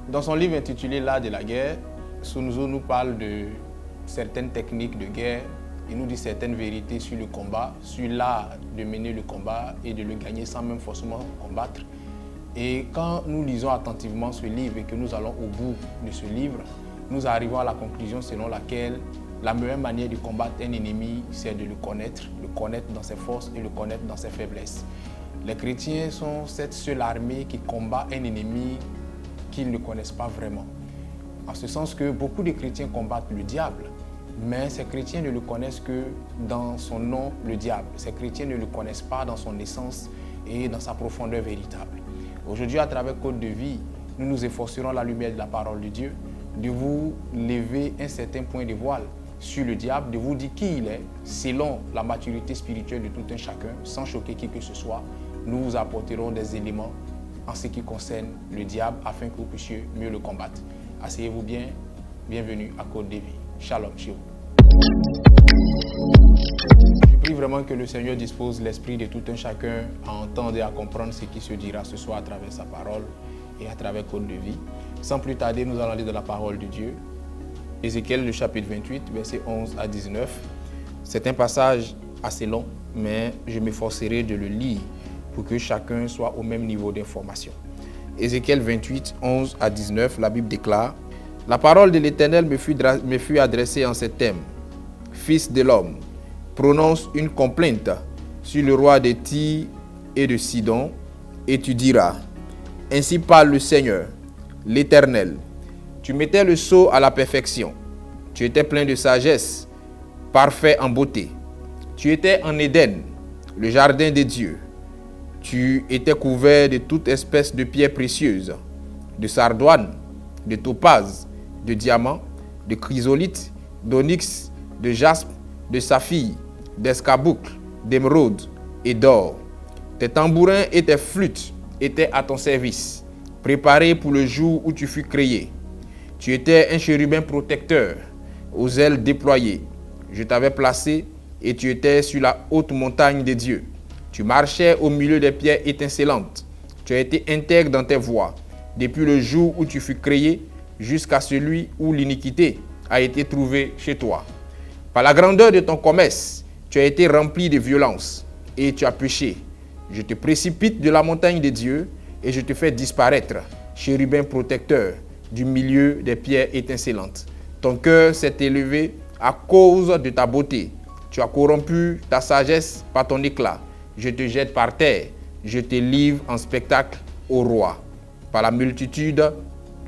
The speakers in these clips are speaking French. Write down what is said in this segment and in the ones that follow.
Dans son livre intitulé L'art de la guerre, Sun Tzu nous parle de certaines techniques de guerre. Il nous dit certaines vérités sur le combat, sur l'art de mener le combat et de le gagner sans même forcément combattre. Et quand nous lisons attentivement ce livre et que nous allons au bout de ce livre, nous arrivons à la conclusion selon laquelle la meilleure manière de combattre un ennemi, c'est de le connaître dans ses forces et le connaître dans ses faiblesses. Les chrétiens sont cette seule armée qui combat un ennemi qu'ils ne connaissent pas vraiment. En ce sens que beaucoup de chrétiens combattent le diable, mais ces chrétiens ne le connaissent que dans son nom, le diable. Ces chrétiens ne le connaissent pas dans son essence et dans sa profondeur véritable. Aujourd'hui, à travers Côte de Vie, nous nous efforcerons à la lumière de la parole de Dieu de vous lever un certain point de voile sur le diable, de vous dire qui il est, selon la maturité spirituelle de tout un chacun, sans choquer qui que ce soit. Nous vous apporterons des éléments en ce qui concerne le diable afin que vous puissiez mieux le combattre. Asseyez-vous bien, bienvenue à Côte de Vie. Shalom chez vous. Je prie vraiment que le Seigneur dispose l'esprit de tout un chacun à entendre et à comprendre ce qui se dira ce soir à travers sa parole et à travers Côte de Vie. Sans plus tarder, nous allons lire de la parole de Dieu. Ézéchiel, le chapitre 28, versets 11 à 19. C'est un passage assez long, mais je m'efforcerai de le lire pour que chacun soit au même niveau d'information. Ézéchiel 28, 11 à 19, la Bible déclare: « La parole de l'Éternel me fut adressée en ces termes. Fils de l'homme, prononce une complainte sur le roi de Tyr et de Sidon, et tu diras: Ainsi parle le Seigneur, l'Éternel. Tu mettais le sceau à la perfection. Tu étais plein de sagesse, parfait en beauté. Tu étais en Éden, le jardin des dieux. Tu étais couvert de toute espèce de pierres précieuses, de sardoine, de topaze, de diamant, de chrysolite, d'onyx, de jaspe, de saphir, d'escarboucle, d'émeraude et d'or. Tes tambourins et tes flûtes étaient à ton service, préparés pour le jour où tu fus créé. Tu étais un chérubin protecteur, aux ailes déployées. Je t'avais placé et tu étais sur la haute montagne des dieux. Tu marchais au milieu des pierres étincelantes. Tu as été intègre dans tes voies, depuis le jour où tu fus créé jusqu'à celui où l'iniquité a été trouvée chez toi. Par la grandeur de ton commerce, tu as été rempli de violence et tu as péché. Je te précipite de la montagne des dieux et je te fais disparaître, chérubin protecteur, du milieu des pierres étincelantes. Ton cœur s'est élevé à cause de ta beauté. Tu as corrompu ta sagesse par ton éclat. Je te jette par terre. Je te livre en spectacle au roi. Par la multitude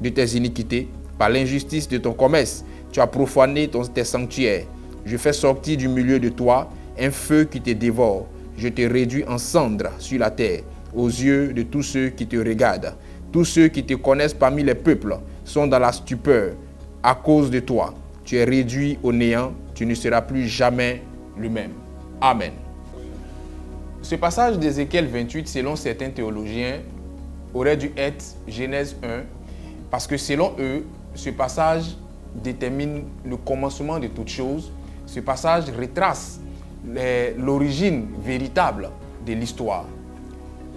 de tes iniquités, par l'injustice de ton commerce, tu as profané tes sanctuaires. Je fais sortir du milieu de toi un feu qui te dévore. Je te réduis en cendres sur la terre, aux yeux de tous ceux qui te regardent. Tous ceux qui te connaissent parmi les peuples sont dans la stupeur à cause de toi. Tu es réduit au néant, tu ne seras plus jamais le même. Amen. Ce passage d'Ézéchiel 28, selon certains théologiens, aurait dû être Genèse 1, parce que selon eux, ce passage détermine le commencement de toutes choses. Ce passage retrace l'origine véritable de l'histoire.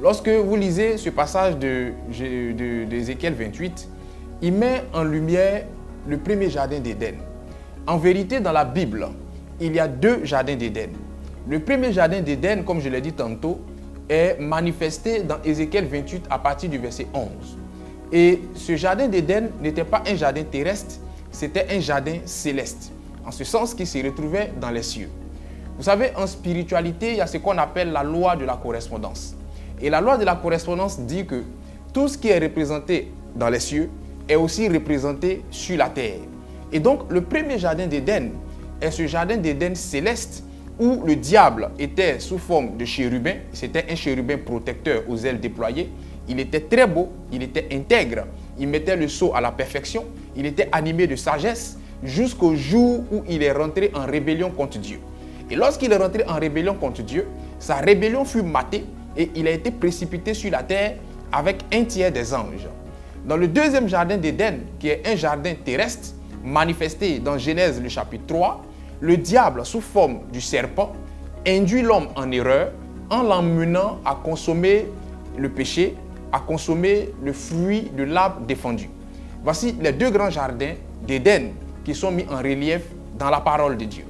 Lorsque vous lisez ce passage d'Ézéchiel 28, il met en lumière le premier jardin d'Éden. En vérité, dans la Bible, il y a deux jardins d'Éden. Le premier jardin d'Éden, comme je l'ai dit tantôt, est manifesté dans Ézéchiel 28 à partir du verset 11. Et ce jardin d'Éden n'était pas un jardin terrestre, c'était un jardin céleste, en ce sens qu'il se retrouvait dans les cieux. Vous savez, en spiritualité, il y a ce qu'on appelle la loi de la correspondance. Et la loi de la correspondance dit que tout ce qui est représenté dans les cieux est aussi représenté sur la terre. Et donc, le premier jardin d'Éden est ce jardin d'Éden céleste où le diable était sous forme de chérubin. C'était un chérubin protecteur aux ailes déployées. Il était très beau, il était intègre, il mettait le sceau à la perfection, il était animé de sagesse jusqu'au jour où il est rentré en rébellion contre Dieu. Et lorsqu'il est rentré en rébellion contre Dieu, sa rébellion fut matée et il a été précipité sur la terre avec un tiers des anges. Dans le deuxième jardin d'Éden, qui est un jardin terrestre, manifesté dans Genèse le chapitre 3, le diable, sous forme du serpent, induit l'homme en erreur en l'emmenant à consommer le péché, à consommer le fruit de l'arbre défendu. Voici les 2 grands jardins d'Éden qui sont mis en relief dans la parole de Dieu.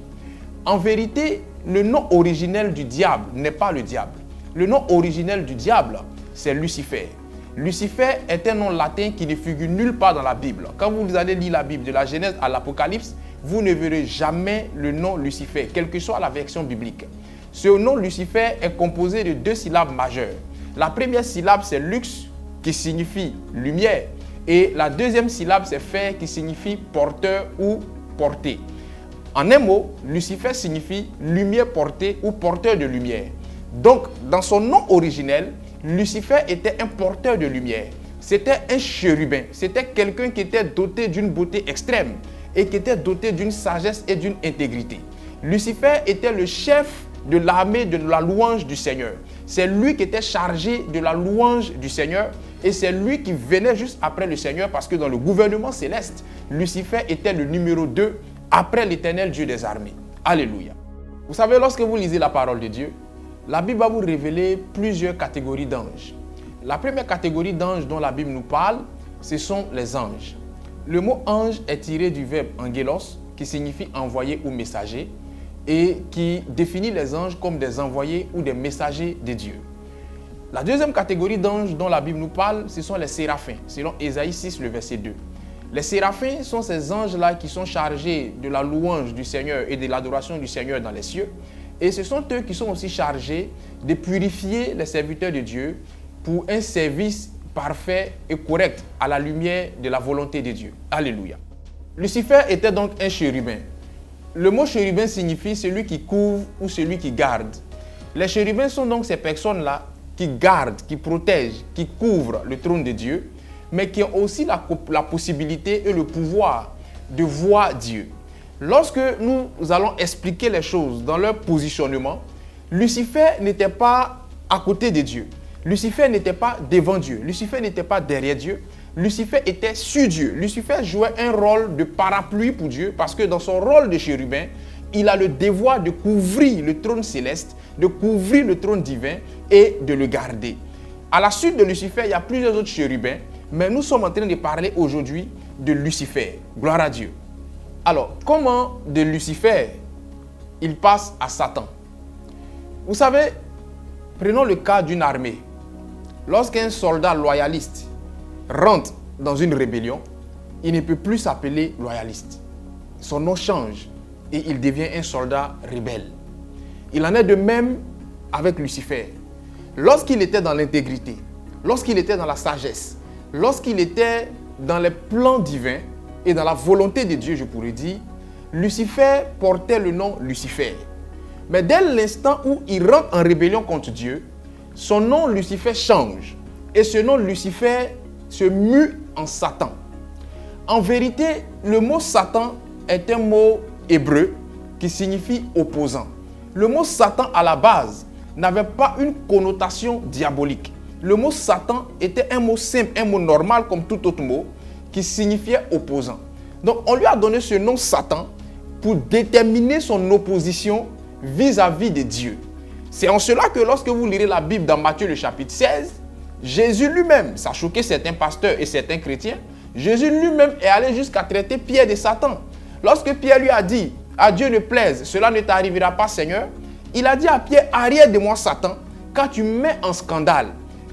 En vérité, le nom originel du diable n'est pas le diable. Le nom originel du diable, c'est Lucifer. Lucifer est un nom latin qui ne figure nulle part dans la Bible. Quand vous allez lire la Bible de la Genèse à l'Apocalypse, vous ne verrez jamais le nom Lucifer, quelle que soit la version biblique. Ce nom Lucifer est composé de 2 syllabes majeures. La première syllabe, c'est lux, qui signifie lumière. Et la deuxième syllabe, c'est fer, qui signifie porteur ou porté. En un mot, Lucifer signifie lumière portée ou porteur de lumière. Donc, dans son nom originel, Lucifer était un porteur de lumière. C'était un chérubin. C'était quelqu'un qui était doté d'une beauté extrême et qui était doté d'une sagesse et d'une intégrité. Lucifer était le chef de l'armée de la louange du Seigneur. C'est lui qui était chargé de la louange du Seigneur et c'est lui qui venait juste après le Seigneur parce que dans le gouvernement céleste, Lucifer était le numéro 2 après l'Éternel Dieu des armées. Alléluia. Vous savez, lorsque vous lisez la parole de Dieu, la Bible va vous révéler plusieurs catégories d'anges. La première catégorie d'anges dont la Bible nous parle, ce sont les anges. Le mot ange est tiré du verbe angelos, qui signifie envoyé ou messager, et qui définit les anges comme des envoyés ou des messagers de Dieu. La deuxième catégorie d'anges dont la Bible nous parle, ce sont les séraphins, selon Ésaïe 6, le verset 2. Les séraphins sont ces anges-là qui sont chargés de la louange du Seigneur et de l'adoration du Seigneur dans les cieux. Et ce sont eux qui sont aussi chargés de purifier les serviteurs de Dieu pour un service parfait et correct à la lumière de la volonté de Dieu. Alléluia. Lucifer était donc un chérubin. Le mot chérubin signifie celui qui couvre ou celui qui garde. Les chérubins sont donc ces personnes-là qui gardent, qui protègent, qui couvrent le trône de Dieu, mais qui ont aussi la possibilité et le pouvoir de voir Dieu. Lorsque nous allons expliquer les choses dans leur positionnement, Lucifer n'était pas à côté de Dieu. Lucifer n'était pas devant Dieu. Lucifer n'était pas derrière Dieu. Lucifer était sur Dieu. Lucifer jouait un rôle de parapluie pour Dieu parce que dans son rôle de chérubin, il a le devoir de couvrir le trône céleste, de couvrir le trône divin et de le garder. À la suite de Lucifer, il y a plusieurs autres chérubins, mais nous sommes en train de parler aujourd'hui de Lucifer. Gloire à Dieu. Alors, comment de Lucifer, il passe à Satan? Vous savez, prenons le cas d'une armée. Lorsqu'un soldat loyaliste rentre dans une rébellion, il ne peut plus s'appeler loyaliste. Son nom change et il devient un soldat rebelle. Il en est de même avec Lucifer. Lorsqu'il était dans l'intégrité, lorsqu'il était dans la sagesse, lorsqu'il était dans les plans divins et dans la volonté de Dieu, je pourrais dire, Lucifer portait le nom Lucifer. Mais dès l'instant où il rentre en rébellion contre Dieu, son nom Lucifer change. Et ce nom Lucifer se mue en Satan. En vérité, le mot Satan est un mot hébreu qui signifie opposant. Le mot Satan à la base n'avait pas une connotation diabolique. Le mot Satan était un mot simple, un mot normal comme tout autre mot qui signifiait opposant. Donc on lui a donné ce nom Satan pour déterminer son opposition vis-à-vis de Dieu. C'est en cela que lorsque vous lirez la Bible dans Matthieu le chapitre 16, Jésus lui-même, ça a choqué certains pasteurs et certains chrétiens, Jésus lui-même est allé jusqu'à traiter Pierre de Satan. Lorsque Pierre lui a dit, à Dieu ne plaise, cela ne t'arrivera pas Seigneur, il a dit à Pierre, arrière de moi Satan, car tu me mets en scandale.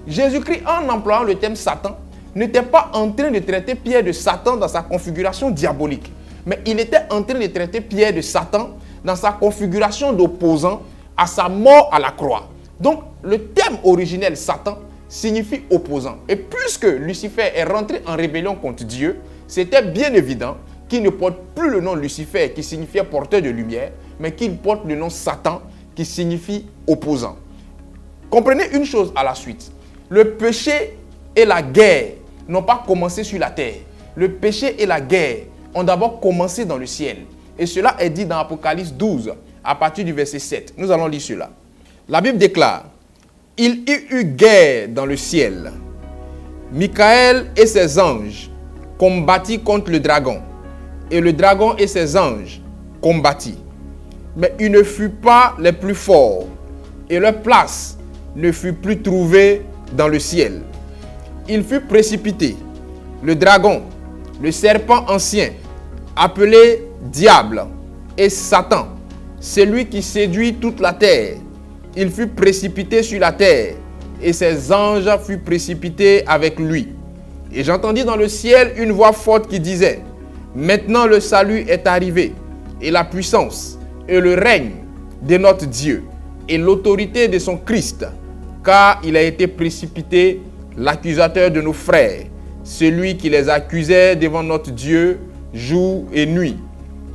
Jésus-Christ, en employant le terme Satan, n'était pas en train de traiter Pierre de Satan dans sa configuration diabolique, mais il était en train de traiter Pierre de Satan dans sa configuration d'opposant à sa mort à la croix. Donc, le terme originel Satan signifie opposant. Et puisque Lucifer est rentré en rébellion contre Dieu, c'était bien évident qu'il ne porte plus le nom Lucifer qui signifiait porteur de lumière, mais qu'il porte le nom Satan qui signifie opposant. Comprenez une chose à la suite. Le péché et la guerre n'ont pas commencé sur la terre. Le péché et la guerre ont d'abord commencé dans le ciel. Et cela est dit dans Apocalypse 12, à partir du verset 7. Nous allons lire cela. La Bible déclare, « Il y eut guerre dans le ciel. Michael et ses anges combattirent contre le dragon. Et le dragon et ses anges combattirent. Mais ils ne furent pas les plus forts. Et leur place ne fut plus trouvée dans le ciel. Ils furent précipités, le dragon, le serpent ancien, appelé Diable et Satan, celui qui séduit toute la terre. Il fut précipité sur la terre, et ses anges furent précipités avec lui. Et j'entendis dans le ciel une voix forte qui disait, « Maintenant le salut est arrivé, et la puissance, et le règne de notre Dieu, et l'autorité de son Christ, car il a été précipité l'accusateur de nos frères, celui qui les accusait devant notre Dieu jour et nuit.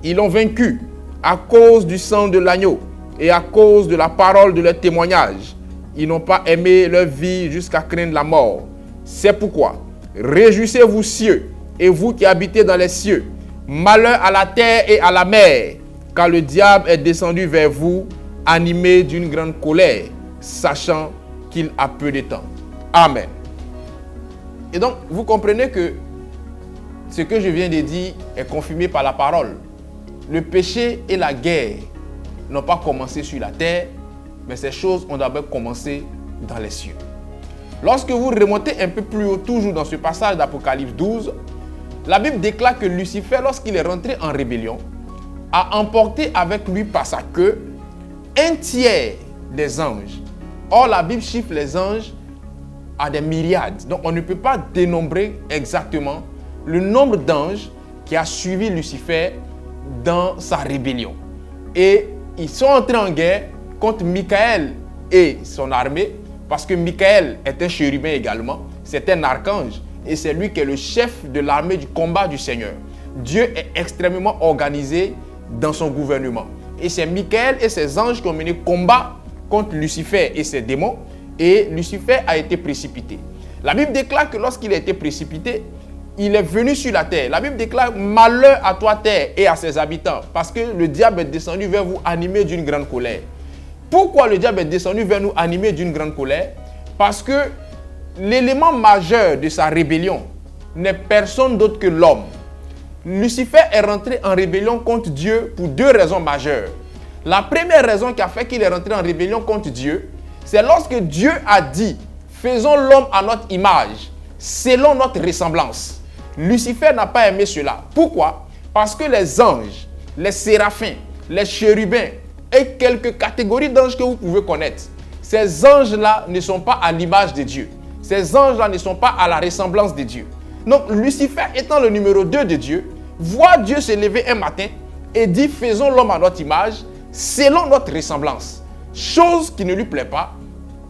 Ils l'ont vaincu à cause du sang de l'agneau et à cause de la parole de leur témoignage. Ils n'ont pas aimé leur vie jusqu'à craindre la mort. C'est pourquoi, réjouissez-vous cieux et vous qui habitez dans les cieux. Malheur à la terre et à la mer, car le diable est descendu vers vous, animé d'une grande colère, sachant qu'il a peu de temps. » Amen. Et donc, vous comprenez que ce que je viens de dire est confirmé par la parole. Le péché et la guerre n'ont pas commencé sur la terre, mais ces choses ont d'abord commencé dans les cieux. Lorsque vous remontez un peu plus haut, toujours dans ce passage d'Apocalypse 12, la Bible déclare que Lucifer, lorsqu'il est rentré en rébellion, a emporté avec lui par sa queue un tiers des anges. Or, la Bible chiffre les anges à des myriades. Donc, on ne peut pas dénombrer exactement le nombre d'anges qui a suivi Lucifer dans sa rébellion. Et ils sont entrés en guerre contre Michael et son armée, parce que Michael est un chérubin également, c'est un archange, et c'est lui qui est le chef de l'armée du combat du Seigneur. Dieu est extrêmement organisé dans son gouvernement. Et c'est Michael et ses anges qui ont mené combat contre Lucifer et ses démons, et Lucifer a été précipité. La Bible déclare que lorsqu'il a été précipité, il est venu sur la terre. La Bible déclare « Malheur à toi terre et à ses habitants, parce que le diable est descendu vers vous animé d'une grande colère. » Pourquoi le diable est descendu vers nous animé d'une grande colère? Parce que l'élément majeur de sa rébellion n'est personne d'autre que l'homme. Lucifer est rentré en rébellion contre Dieu pour deux raisons majeures. La première raison qui a fait qu'il est rentré en rébellion contre Dieu, c'est lorsque Dieu a dit « Faisons l'homme à notre image, selon notre ressemblance ». Lucifer n'a pas aimé cela. Pourquoi? Parce que les anges, les séraphins, les chérubins et quelques catégories d'anges que vous pouvez connaître, ces anges-là ne sont pas à l'image de Dieu. Ces anges-là ne sont pas à la ressemblance de Dieu. Donc Lucifer, étant le numéro 2 de Dieu, voit Dieu se lever un matin et dit « Faisons l'homme à notre image, selon notre ressemblance ». Chose qui ne lui plaît pas,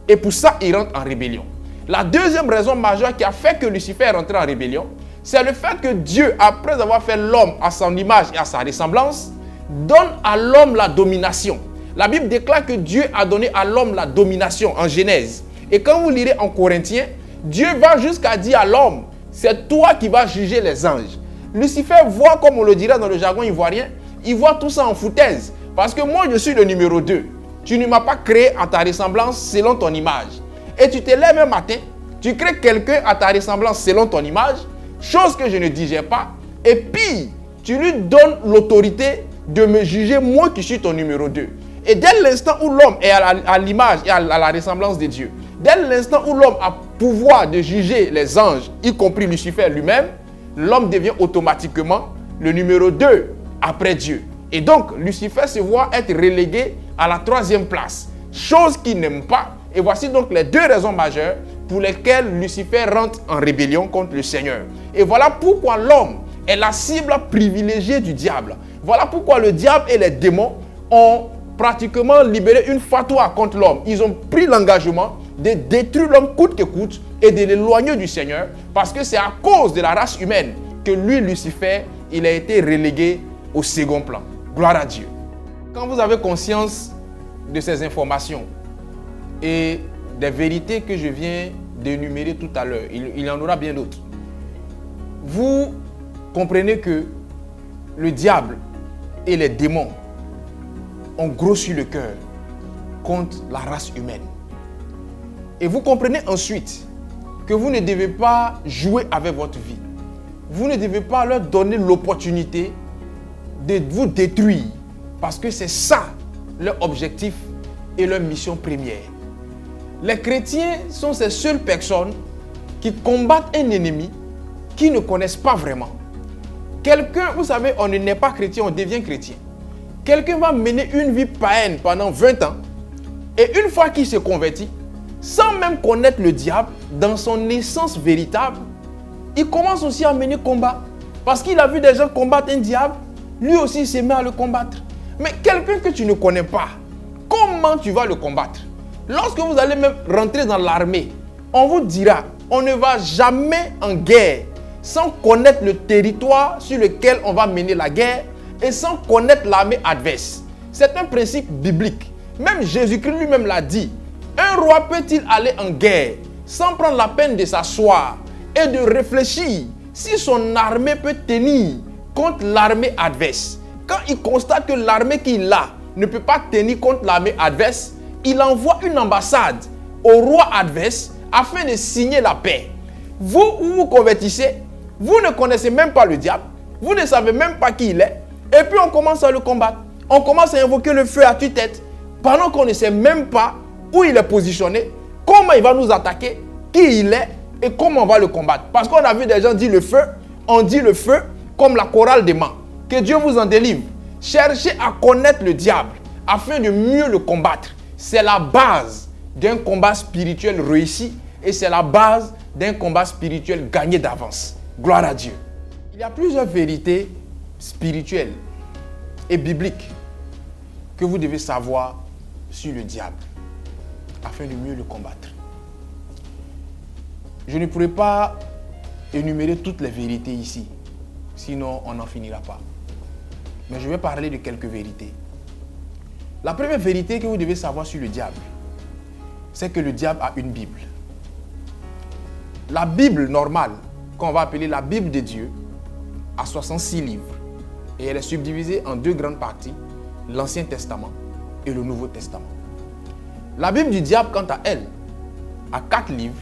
et pour ça il rentre en rébellion. La deuxième raison majeure qui a fait que Lucifer est rentré en rébellion, c'est le fait que Dieu, après avoir fait l'homme à son image et à sa ressemblance, donne à l'homme la domination. La Bible déclare que Dieu a donné à l'homme la domination en Genèse. Et quand vous lirez en Corinthiens, Dieu va jusqu'à dire à l'homme, c'est toi qui vas juger les anges. Lucifer voit, comme on le dirait dans le jargon ivoirien, il voit tout ça en foutaise. Parce que moi, je suis le numéro 2. Tu ne m'as pas créé à ta ressemblance selon ton image. Et tu te lèves un matin, tu crées quelqu'un à ta ressemblance selon ton image, chose que je ne digère pas, et puis tu lui donnes l'autorité de me juger moi qui suis ton numéro 2. Et dès l'instant où l'homme est à l'image et à la ressemblance de Dieu, dès l'instant où l'homme a pouvoir de juger les anges, y compris Lucifer lui-même, l'homme devient automatiquement le numéro 2 après Dieu. Et donc Lucifer se voit être relégué à la 3e place, chose qu'il n'aime pas. Et voici donc les deux raisons majeures pour lesquelles Lucifer rentre en rébellion contre le Seigneur. Et voilà pourquoi l'homme est la cible privilégiée du diable. Voilà pourquoi le diable et les démons ont pratiquement libéré une fatwa contre l'homme. Ils ont pris l'engagement de détruire l'homme coûte que coûte et de l'éloigner du Seigneur, parce que c'est à cause de la race humaine que lui, Lucifer, il a été relégué au second plan. Gloire à Dieu. Quand vous avez conscience de ces informations et des vérités que je viens d'énumérer tout à l'heure, il y en aura bien d'autres, vous comprenez que le diable et les démons ont grossi le cœur contre la race humaine. Et vous comprenez ensuite que vous ne devez pas jouer avec votre vie. Vous ne devez pas leur donner l'opportunité de vous détruire, parce que c'est ça leur objectif et leur mission première. Les chrétiens sont ces seules personnes qui combattent un ennemi qu'ils ne connaissent pas vraiment. Quelqu'un, vous savez, on ne naît pas chrétien, on devient chrétien. Quelqu'un va mener une vie païenne pendant 20 ans et une fois qu'il se convertit, sans même connaître le diable, dans son essence véritable, il commence aussi à mener combat. Parce qu'il a vu des gens combattre un diable, lui aussi il se met à le combattre. Mais quelqu'un que tu ne connais pas, comment tu vas le combattre? Lorsque vous allez même rentrer dans l'armée, on vous dira, on ne va jamais en guerre sans connaître le territoire sur lequel on va mener la guerre et sans connaître l'armée adverse. C'est un principe biblique. Même Jésus-Christ lui-même l'a dit. Un roi peut-il aller en guerre sans prendre la peine de s'asseoir et de réfléchir si son armée peut tenir contre l'armée adverse? Quand il constate que l'armée qu'il a ne peut pas tenir contre l'armée adverse, il envoie une ambassade au roi adverse afin de signer la paix. Vous vous convertissez, vous ne connaissez même pas le diable, vous ne savez même pas qui il est, et puis on commence à le combattre. On commence à invoquer le feu à tue-tête, pendant qu'on ne sait même pas où il est positionné, comment il va nous attaquer, qui il est et comment on va le combattre. Parce qu'on a vu des gens dire le feu, on dit le feu comme la chorale des mains. Que Dieu vous en délivre. Cherchez à connaître le diable afin de mieux le combattre. C'est la base d'un combat spirituel réussi et c'est la base d'un combat spirituel gagné d'avance. Gloire à Dieu. Il y a plusieurs vérités spirituelles et bibliques que vous devez savoir sur le diable afin de mieux le combattre. Je ne pourrai pas énumérer toutes les vérités ici, sinon on n'en finira pas. Mais je vais parler de quelques vérités. La première vérité que vous devez savoir sur le diable, c'est que le diable a une Bible. La Bible normale, qu'on va appeler la Bible de Dieu, a 66 livres. Et elle est subdivisée en deux grandes parties, l'Ancien Testament et le Nouveau Testament. La Bible du diable, quant à elle, a 4 livres.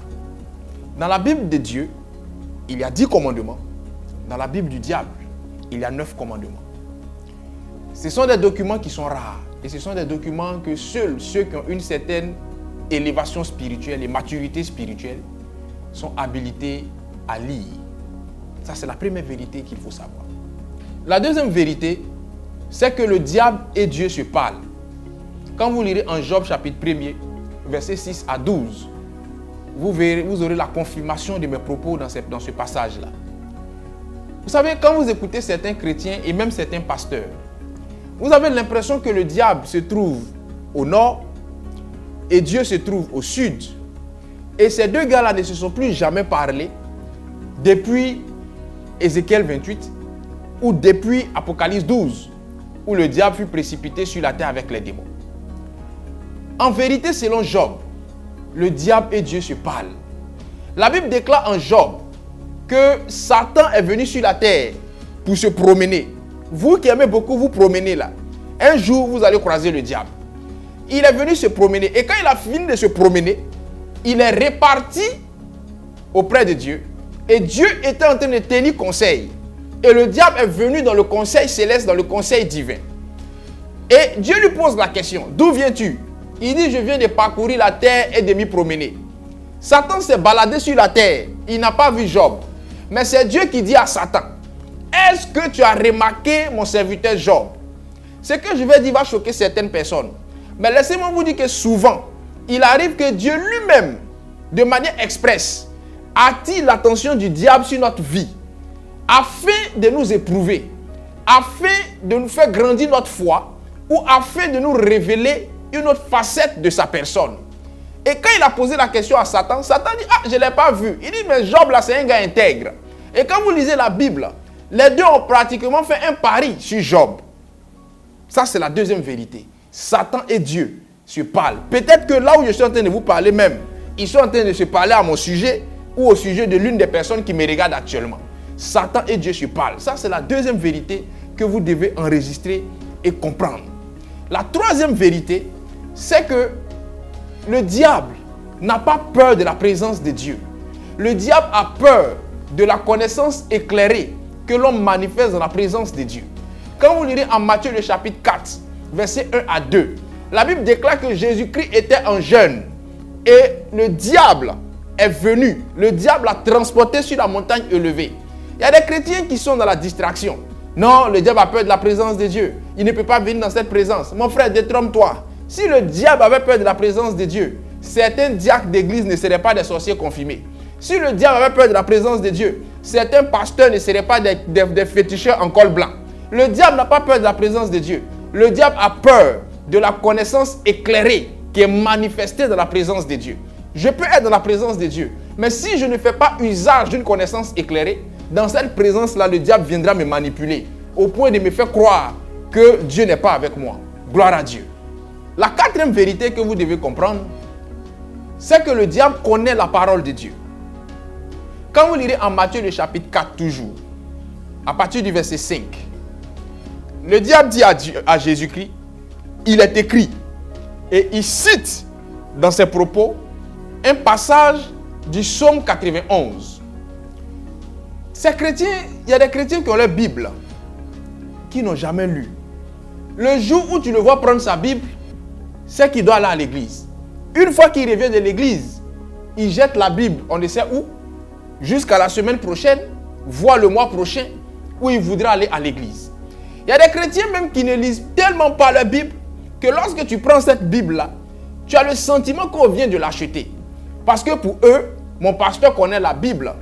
Dans la Bible de Dieu, il y a 10 commandements. Dans la Bible du diable, il y a 9 commandements. Ce sont des documents qui sont rares. Et ce sont des documents que seuls ceux qui ont une certaine élévation spirituelle et maturité spirituelle sont habilités à lire. Ça, c'est la première vérité qu'il faut savoir. La deuxième vérité, c'est que le diable et Dieu se parlent. Quand vous lirez en Job chapitre 1er, versets 6 à 12, vous aurez la confirmation de mes propos dans ce passage-là. Vous savez, quand vous écoutez certains chrétiens et même certains pasteurs, vous avez l'impression que le diable se trouve au nord et Dieu se trouve au sud. Et ces deux gars-là ne se sont plus jamais parlé depuis Ézéchiel 28 ou depuis Apocalypse 12, où le diable fut précipité sur la terre avec les démons. En vérité, selon Job, le diable et Dieu se parlent. La Bible déclare en Job que Satan est venu sur la terre pour se promener. Vous qui aimez beaucoup vous promener là, un jour vous allez croiser le diable. Il est venu se promener et quand il a fini de se promener, il est reparti auprès de Dieu et Dieu était en train de tenir conseil. Et le diable est venu dans le conseil céleste, dans le conseil divin. Et Dieu lui pose la question, d'où viens-tu? Il dit, je viens de parcourir la terre et de m'y promener. Satan s'est baladé sur la terre, il n'a pas vu Job. Mais c'est Dieu qui dit à Satan, est-ce que tu as remarqué mon serviteur Job? Ce que je vais dire va choquer certaines personnes. Mais laissez-moi vous dire que souvent, il arrive que Dieu lui-même, de manière expresse, attire l'attention du diable sur notre vie, afin de nous éprouver, afin de nous faire grandir notre foi, ou afin de nous révéler une autre facette de sa personne. Et quand il a posé la question à Satan, Satan dit, ah, je ne l'ai pas vu. Il dit, mais Job là, c'est un gars intègre. Et quand vous lisez la Bible, les deux ont pratiquement fait un pari sur Job. Ça, c'est la deuxième vérité. Satan et Dieu se parlent. Peut-être que là où je suis en train de vous parler même, ils sont en train de se parler à mon sujet ou au sujet de l'une des personnes qui me regardent actuellement. Satan et Dieu se parlent. Ça, c'est la deuxième vérité que vous devez enregistrer et comprendre. La troisième vérité, c'est que le diable n'a pas peur de la présence de Dieu. Le diable a peur de la connaissance éclairée que l'homme manifeste dans la présence de Dieu. Quand vous lirez en Matthieu le chapitre 4, versets 1 à 2, la Bible déclare que Jésus-Christ était en jeûne et le diable est venu. Le diable l'a transporté sur la montagne élevée. Il y a des chrétiens qui sont dans la distraction. Non, le diable a peur de la présence de Dieu. Il ne peut pas venir dans cette présence. Mon frère, détrompe-toi. Si le diable avait peur de la présence de Dieu, certains diacres d'église ne seraient pas des sorciers confirmés. Si le diable avait peur de la présence de Dieu, certains pasteurs ne seraient pas des féticheurs en col blanc. Le diable n'a pas peur de la présence de Dieu. Le diable a peur de la connaissance éclairée qui est manifestée dans la présence de Dieu. Je peux être dans la présence de Dieu, mais si je ne fais pas usage d'une connaissance éclairée, dans cette présence-là, le diable viendra me manipuler au point de me faire croire que Dieu n'est pas avec moi. Gloire à Dieu. La quatrième vérité que vous devez comprendre, c'est que le diable connaît la parole de Dieu. Quand vous lirez en Matthieu le chapitre 4 toujours, à partir du verset 5, le diable dit à Jésus-Christ, il est écrit, et il cite dans ses propos un passage du psaume 91. Ces chrétiens, il y a des chrétiens qui ont leur Bible, qui n'ont jamais lu. Le jour où tu le vois prendre sa Bible, c'est qu'il doit aller à l'église. Une fois qu'il revient de l'église, il jette la Bible, on ne sait où, jusqu'à la semaine prochaine, voire le mois prochain, où il voudra aller à l'église. Il y a des chrétiens même qui ne lisent tellement pas la Bible, que lorsque tu prends cette Bible-là, tu as le sentiment qu'on vient de l'acheter. Parce que pour eux, mon pasteur connaît la Bible,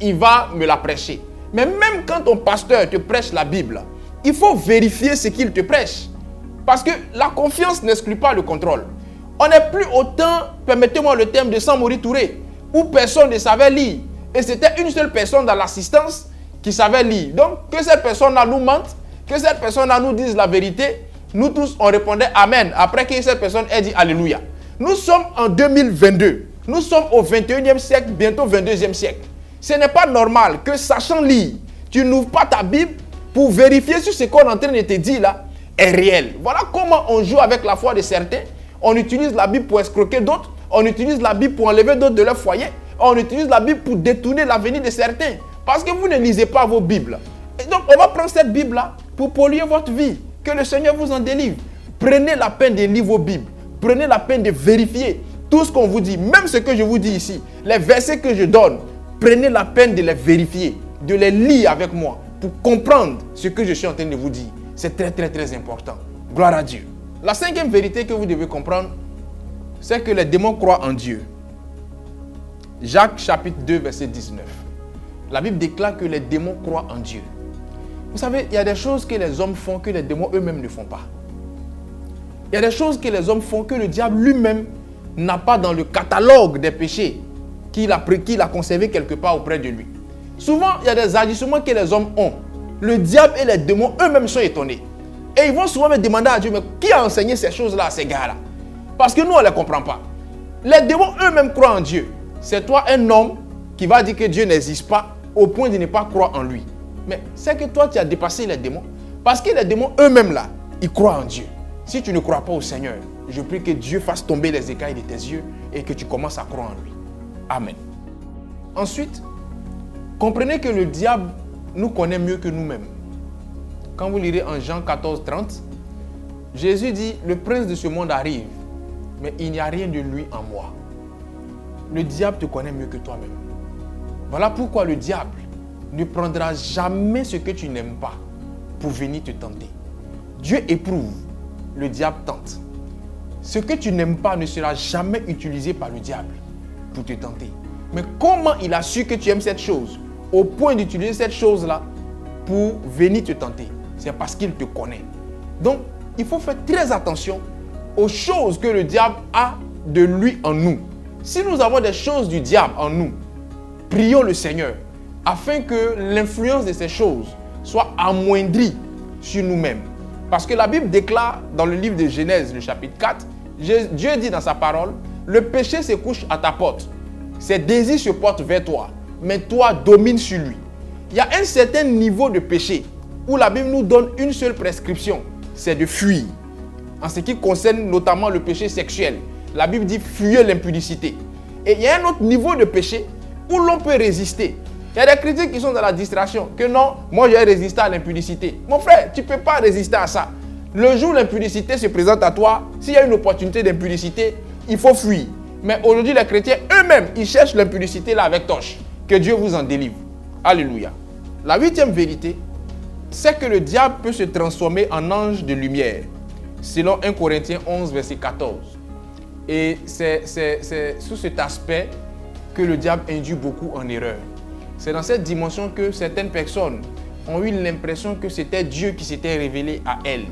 il va me la prêcher. Mais même quand ton pasteur te prêche la Bible, il faut vérifier ce qu'il te prêche. Parce que la confiance n'exclut pas le contrôle. On n'est plus au temps, permettez-moi le terme de Samori Touré, où personne ne savait lire. Et c'était une seule personne dans l'assistance qui savait lire. Donc, que cette personne-là nous mente, que cette personne-là nous dise la vérité, nous tous, on répondait Amen, après que cette personne ait dit Alléluia. Nous sommes en 2022. Nous sommes au 21e siècle, bientôt 22e siècle. Ce n'est pas normal que, sachant lire, tu n'ouvres pas ta Bible pour vérifier si ce qu'on est en train de te dire là est réel. Voilà comment on joue avec la foi de certains. On utilise la Bible pour escroquer d'autres. On utilise la Bible pour enlever d'autres de leur foyer. On utilise la Bible pour détourner l'avenir de certains. Parce que vous ne lisez pas vos Bibles. Et donc, on va prendre cette Bible-là pour polluer votre vie. Que le Seigneur vous en délivre. Prenez la peine de lire vos Bibles. Prenez la peine de vérifier tout ce qu'on vous dit. Même ce que je vous dis ici. Les versets que je donne. Prenez la peine de les vérifier. De les lire avec moi. Pour comprendre ce que je suis en train de vous dire. C'est très, très, très important. Gloire à Dieu. La cinquième vérité que vous devez comprendre, c'est que les démons croient en Dieu. Jacques chapitre 2, verset 19. La Bible déclare que les démons croient en Dieu. Vous savez, il y a des choses que les hommes font que les démons eux-mêmes ne font pas. Il y a des choses que les hommes font que le diable lui-même n'a pas dans le catalogue des péchés qu'il a conservé quelque part auprès de lui. Souvent, il y a des agissements que les hommes ont. Le diable et les démons eux-mêmes sont étonnés. Et ils vont souvent me demander à Dieu, mais qui a enseigné ces choses-là à ces gars-là? Parce que nous, on ne les comprend pas. Les démons eux-mêmes croient en Dieu. C'est toi un homme qui va dire que Dieu n'existe pas au point de ne pas croire en lui. Mais c'est que toi, tu as dépassé les démons. Parce que les démons eux-mêmes là, ils croient en Dieu. Si tu ne crois pas au Seigneur, je prie que Dieu fasse tomber les écailles de tes yeux et que tu commences à croire en lui. Amen. Ensuite, comprenez que le diable nous connaît mieux que nous-mêmes. Quand vous lirez en Jean 14, 30, Jésus dit, le prince de ce monde arrive, mais il n'y a rien de lui en moi. Le diable te connaît mieux que toi-même. Voilà pourquoi le diable ne prendra jamais ce que tu n'aimes pas pour venir te tenter. Dieu éprouve, le diable tente. Ce que tu n'aimes pas ne sera jamais utilisé par le diable pour te tenter. Mais comment il a su que tu aimes cette chose au point d'utiliser cette chose-là pour venir te tenter? C'est parce qu'il te connaît. Donc, il faut faire très attention aux choses que le diable a de lui en nous. Si nous avons des choses du diable en nous, prions le Seigneur afin que l'influence de ces choses soit amoindrie sur nous-mêmes. Parce que la Bible déclare dans le livre de Genèse, le chapitre 4, Dieu dit dans sa parole, le péché se couche à ta porte. Ses désirs se portent vers toi, mais toi domine sur lui. Il y a un certain niveau de péché où la Bible nous donne une seule prescription, c'est de fuir. En ce qui concerne notamment le péché sexuel, la Bible dit fuyez l'impudicité. Et il y a un autre niveau de péché où l'on peut résister. Il y a des chrétiens qui sont dans la distraction, que non, moi j'ai résisté à l'impudicité. Mon frère, tu ne peux pas résister à ça. Le jour où l'impudicité se présente à toi, s'il y a une opportunité d'impudicité, il faut fuir. Mais aujourd'hui, les chrétiens eux-mêmes, ils cherchent l'impudicité là avec torche. Que Dieu vous en délivre. Alléluia. La 8e vérité, c'est que le diable peut se transformer en ange de lumière, selon 1 Corinthiens 11, verset 14. Et c'est sous cet aspect que le diable induit beaucoup en erreur. C'est dans cette dimension que certaines personnes ont eu l'impression que c'était Dieu qui s'était révélé à elles.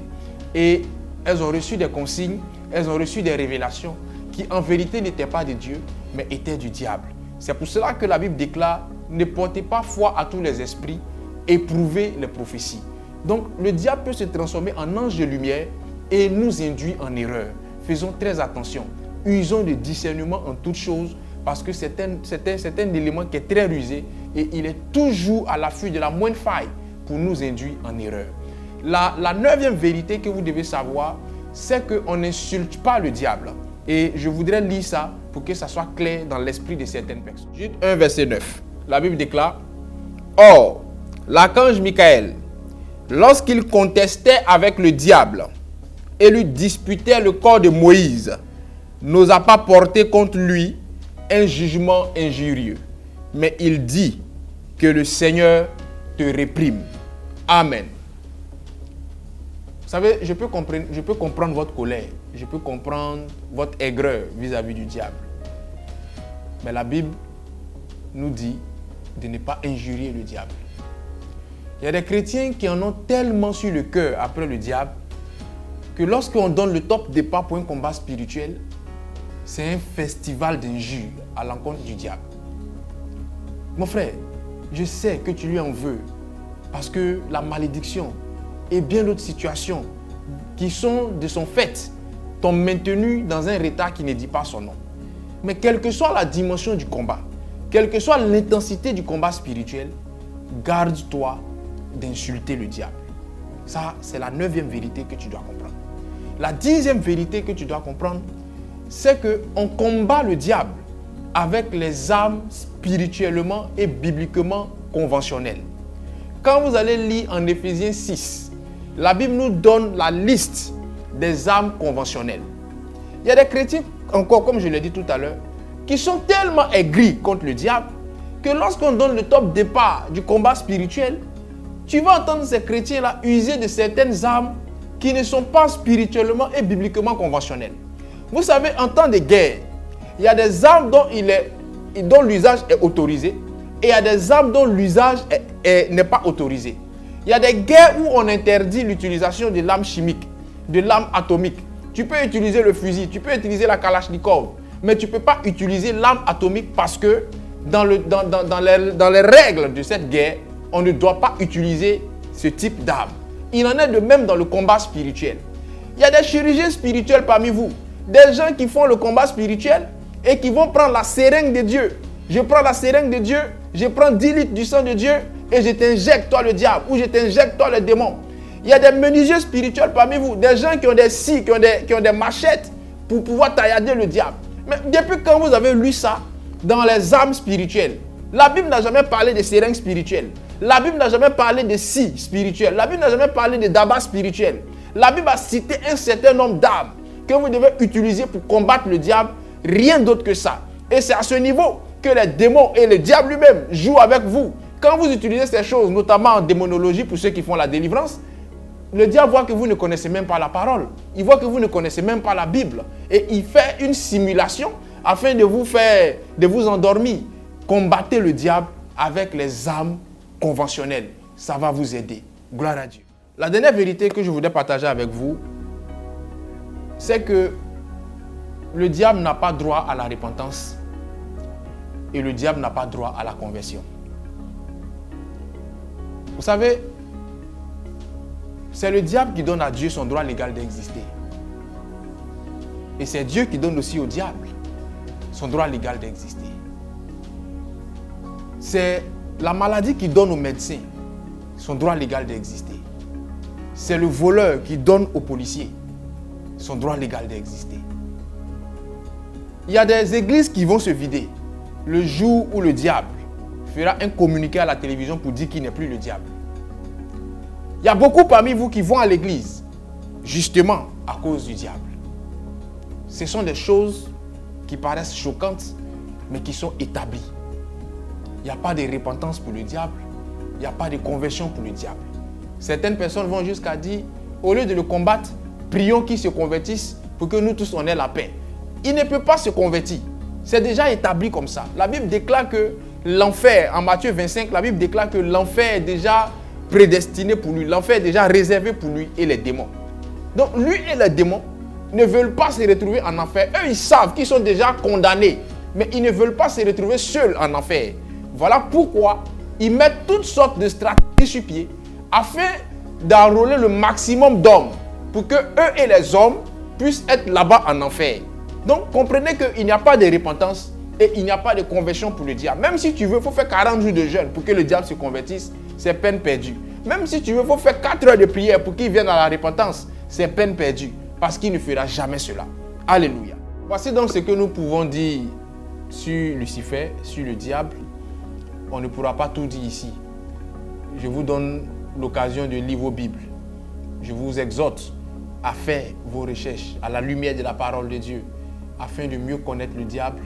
Et elles ont reçu des consignes, elles ont reçu des révélations qui en vérité n'étaient pas de Dieu, mais étaient du diable. C'est pour cela que la Bible déclare « Ne portez pas foi à tous les esprits, éprouvez les prophéties ». Donc le diable peut se transformer en ange de lumière et nous induit en erreur. Faisons très attention. Usons de discernement en toutes choses parce que c'est un élément qui est très rusé et il est toujours à l'affût de la moindre faille pour nous induire en erreur. La 9e vérité que vous devez savoir, c'est qu'on n'insulte pas le diable. Et je voudrais lire ça pour que ça soit clair dans l'esprit de certaines personnes. Jude 1, verset 9. La Bible déclare « Or, l'archange Michael, lorsqu'il contestait avec le diable et lui disputait le corps de Moïse, n'osa pas porter contre lui un jugement injurieux. Mais il dit que le Seigneur te réprime. Amen. » Vous savez, je peux comprendre votre colère. Je peux comprendre votre aigreur vis-à-vis du diable. Mais la Bible nous dit de ne pas injurier le diable. Il y a des chrétiens qui en ont tellement sur le cœur après le diable que lorsqu'on donne le top départ pour un combat spirituel, c'est un festival d'injures à l'encontre du diable. Mon frère, je sais que tu lui en veux parce que la malédiction et bien d'autres situations qui sont de son fait t'ont maintenu dans un retard qui ne dit pas son nom. Mais quelle que soit la dimension du combat, quelle que soit l'intensité du combat spirituel, garde-toi d'insulter le diable. Ça, c'est la 9e vérité que tu dois comprendre. La 10e vérité que tu dois comprendre, c'est qu'on combat le diable avec les armes spirituellement et bibliquement conventionnelles. Quand vous allez lire en Éphésiens 6, la Bible nous donne la liste des armes conventionnelles. Il y a des chrétiens, encore comme je l'ai dit tout à l'heure, qui sont tellement aigris contre le diable que lorsqu'on donne le top départ du combat spirituel, tu vas entendre ces chrétiens-là user de certaines armes qui ne sont pas spirituellement et bibliquement conventionnelles. Vous savez, en temps de guerre, il y a des armes dont l'usage est autorisé et il y a des armes dont l'usage n'est pas autorisé. Il y a des guerres où on interdit l'utilisation de l'arme chimique, de l'arme atomique. Tu peux utiliser le fusil, tu peux utiliser la Kalachnikov, mais tu ne peux pas utiliser l'arme atomique parce que dans les règles de cette guerre, on ne doit pas utiliser ce type d'arme. Il en est de même dans le combat spirituel. Il y a des chirurgiens spirituels parmi vous, des gens qui font le combat spirituel et qui vont prendre la seringue de Dieu. Je prends la seringue de Dieu, je prends 10 litres du sang de Dieu et je t'injecte toi le diable ou je t'injecte toi le démon. Il y a des menuisiers spirituels parmi vous, des gens qui ont des scies, qui ont des machettes pour pouvoir taillader le diable. Mais depuis quand vous avez lu ça dans les armes spirituelles, la Bible n'a jamais parlé de seringues spirituelles. La Bible n'a jamais parlé de scies spirituelles. La Bible n'a jamais parlé de dabas spirituels. La Bible a cité un certain nombre d'armes que vous devez utiliser pour combattre le diable. Rien d'autre que ça. Et c'est à ce niveau que les démons et le diable lui-même jouent avec vous. Quand vous utilisez ces choses, notamment en démonologie pour ceux qui font la délivrance, le diable voit que vous ne connaissez même pas la parole. Il voit que vous ne connaissez même pas la Bible. Et il fait une simulation afin de vous endormir. Combattez le diable avec les armes conventionnelles. Ça va vous aider. Gloire à Dieu. La dernière vérité que je voudrais partager avec vous, c'est que le diable n'a pas droit à la repentance et le diable n'a pas droit à la conversion. Vous savez, c'est le diable qui donne à Dieu son droit légal d'exister. Et c'est Dieu qui donne aussi au diable son droit légal d'exister. C'est la maladie qui donne au médecin son droit légal d'exister. C'est le voleur qui donne au policier son droit légal d'exister. Il y a des églises qui vont se vider le jour où le diable fera un communiqué à la télévision pour dire qu'il n'est plus le diable. Il y a beaucoup parmi vous qui vont à l'église justement à cause du diable. Ce sont des choses qui paraissent choquantes mais qui sont établies. Il n'y a pas de repentance pour le diable. Il il n'y a pas de conversion pour le diable. Certaines personnes vont jusqu'à dire, au lieu de le combattre, prions qu'il se convertisse pour que nous tous on ait la paix. Il ne peut pas se convertir. C'est déjà établi comme ça. La Bible déclare que l'enfer, en Matthieu 25, la Bible déclare que l'enfer est déjà prédestiné pour lui. L'enfer est déjà réservé pour lui et les démons. Donc lui et les démons ne veulent pas se retrouver en enfer. Eux, ils savent qu'ils sont déjà condamnés. Mais ils ne veulent pas se retrouver seuls en enfer. Voilà pourquoi ils mettent toutes sortes de stratégies sur pied afin d'enrôler le maximum d'hommes pour que eux et les hommes puissent être là-bas en enfer. Donc comprenez qu'il n'y a pas de repentance et il n'y a pas de conversion pour le diable. Même si tu veux, il faut faire 40 jours de jeûne pour que le diable se convertisse, c'est peine perdue. Même si tu veux, il faut faire 4 heures de prière pour qu'il vienne à la repentance, c'est peine perdue. Parce qu'il ne fera jamais cela. Alléluia. Voici donc ce que nous pouvons dire sur Lucifer, sur le diable. On ne pourra pas tout dire ici. Je vous donne l'occasion de lire vos Bibles. Je vous exhorte à faire vos recherches à la lumière de la parole de Dieu, afin de mieux connaître le diable,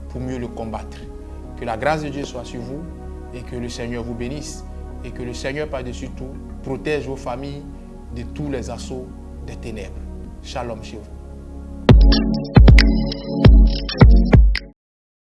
pour mieux le combattre. Que la grâce de Dieu soit sur vous et que le Seigneur vous bénisse. Et que le Seigneur, par-dessus tout, protège vos familles de tous les assauts des ténèbres. Shalom chez vous.